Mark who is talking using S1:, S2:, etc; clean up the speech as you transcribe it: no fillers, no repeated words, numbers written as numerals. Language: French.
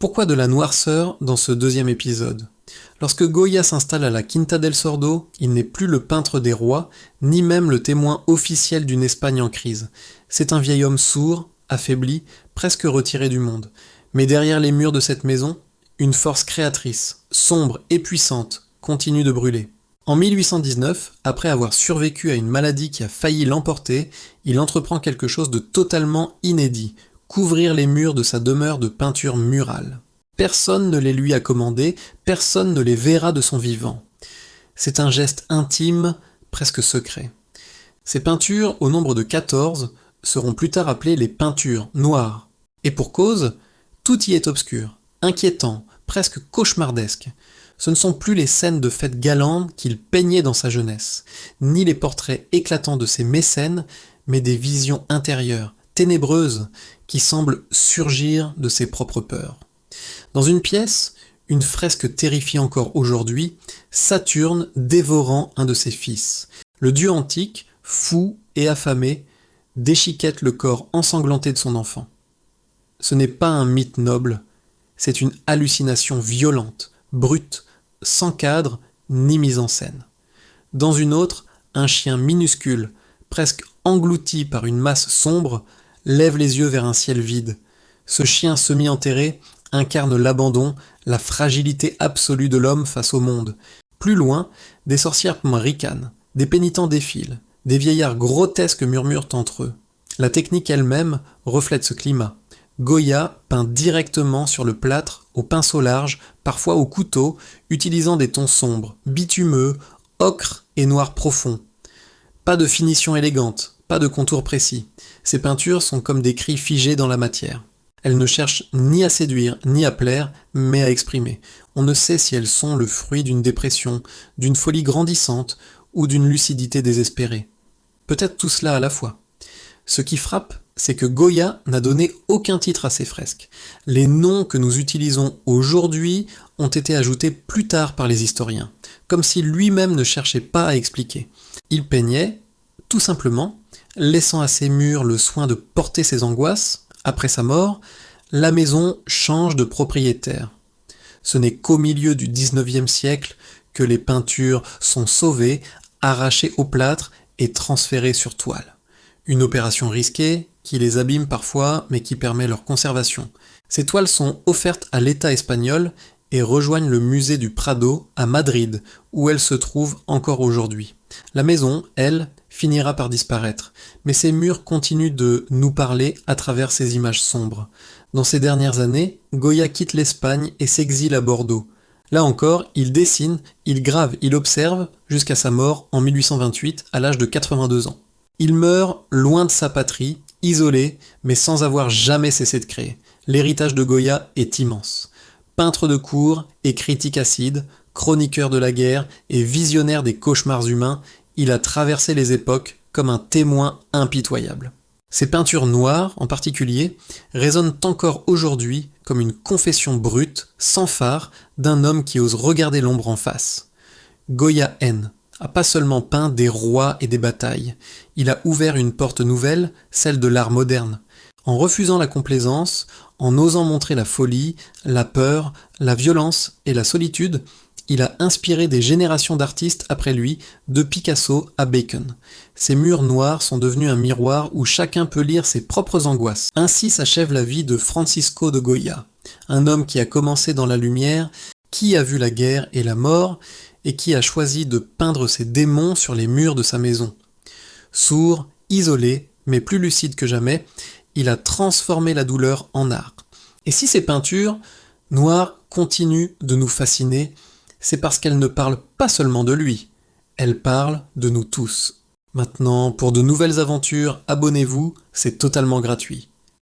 S1: Pourquoi de la noirceur dans ce deuxième épisode? Lorsque Goya s'installe à la Quinta del Sordo, il n'est plus le peintre des rois, ni même le témoin officiel d'une Espagne en crise. C'est un vieil homme sourd, affaibli, presque retiré du monde. Mais derrière les murs de cette maison, une force créatrice, sombre et puissante, continue de brûler. En 1819, après avoir survécu à une maladie qui a failli l'emporter, il entreprend quelque chose de totalement inédit, couvrir les murs de sa demeure de peinture murale. Personne ne les lui a commandés, personne ne les verra de son vivant. C'est un geste intime, presque secret. Ces peintures, au nombre de 14, seront plus tard appelées les peintures noires. Et pour cause, tout y est obscur, inquiétant, presque cauchemardesque. Ce ne sont plus les scènes de fêtes galantes qu'il peignait dans sa jeunesse, ni les portraits éclatants de ses mécènes, mais des visions intérieures, ténébreuses, qui semblent surgir de ses propres peurs. Dans une pièce, une fresque terrifie encore aujourd'hui, Saturne dévorant un de ses fils. Le dieu antique, fou et affamé, déchiquette le corps ensanglanté de son enfant. Ce n'est pas un mythe noble, c'est une hallucination violente, brute, sans cadre ni mise en scène. Dans une autre, un chien minuscule, presque englouti par une masse sombre, lève les yeux vers un ciel vide. Ce chien semi-enterré incarne l'abandon, la fragilité absolue de l'homme face au monde. Plus loin, des sorcières ricanent, des pénitents défilent, des vieillards grotesques murmurent entre eux. La technique elle-même reflète ce climat. Goya peint directement sur le plâtre, au pinceau large, parfois au couteau, utilisant des tons sombres, bitumeux, ocre et noir profond. Pas de finition élégante, pas de contour précis. Ces peintures sont comme des cris figés dans la matière. Elles ne cherchent ni à séduire, ni à plaire, mais à exprimer. On ne sait si elles sont le fruit d'une dépression, d'une folie grandissante ou d'une lucidité désespérée. Peut-être tout cela à la fois. Ce qui frappe, c'est que Goya n'a donné aucun titre à ses fresques. Les noms que nous utilisons aujourd'hui ont été ajoutés plus tard par les historiens, comme si lui-même ne cherchait pas à expliquer. Il peignait, tout simplement, laissant à ses murs le soin de porter ses angoisses. Après sa mort, la maison change de propriétaire. Ce n'est qu'au milieu du XIXe siècle que les peintures sont sauvées, arrachées au plâtre et transférées sur toile. Une opération risquée, qui les abîme parfois, mais qui permet leur conservation. Ces toiles sont offertes à l'État espagnol et rejoignent le musée du Prado à Madrid, où elles se trouvent encore aujourd'hui. La maison, elle, finira par disparaître, mais ces murs continuent de nous parler à travers ces images sombres. Dans ces dernières années, Goya quitte l'Espagne et s'exile à Bordeaux. Là encore, il dessine, il grave, il observe, jusqu'à sa mort en 1828, à l'âge de 82 ans. Il meurt loin de sa patrie, isolé, mais sans avoir jamais cessé de créer. L'héritage de Goya est immense. Peintre de cour et critique acide, chroniqueur de la guerre et visionnaire des cauchemars humains, il a traversé les époques comme un témoin impitoyable. Ses peintures noires, en particulier, résonnent encore aujourd'hui comme une confession brute, sans phare, d'un homme qui ose regarder l'ombre en face. Goya a pas seulement peint des rois et des batailles, il a ouvert une porte nouvelle, celle de l'art moderne. En refusant la complaisance, en osant montrer la folie, la peur, la violence et la solitude, il a inspiré des générations d'artistes après lui, de Picasso à Bacon. Ces murs noirs sont devenus un miroir où chacun peut lire ses propres angoisses. Ainsi s'achève la vie de Francisco de Goya, un homme qui a commencé dans la lumière, qui a vu la guerre et la mort, et qui a choisi de peindre ses démons sur les murs de sa maison. Sourd, isolé, mais plus lucide que jamais, il a transformé la douleur en art. Et si ces peintures noires continuent de nous fasciner, c'est parce qu'elles ne parlent pas seulement de lui, elles parlent de nous tous. Maintenant, pour de nouvelles aventures, abonnez-vous, c'est totalement gratuit.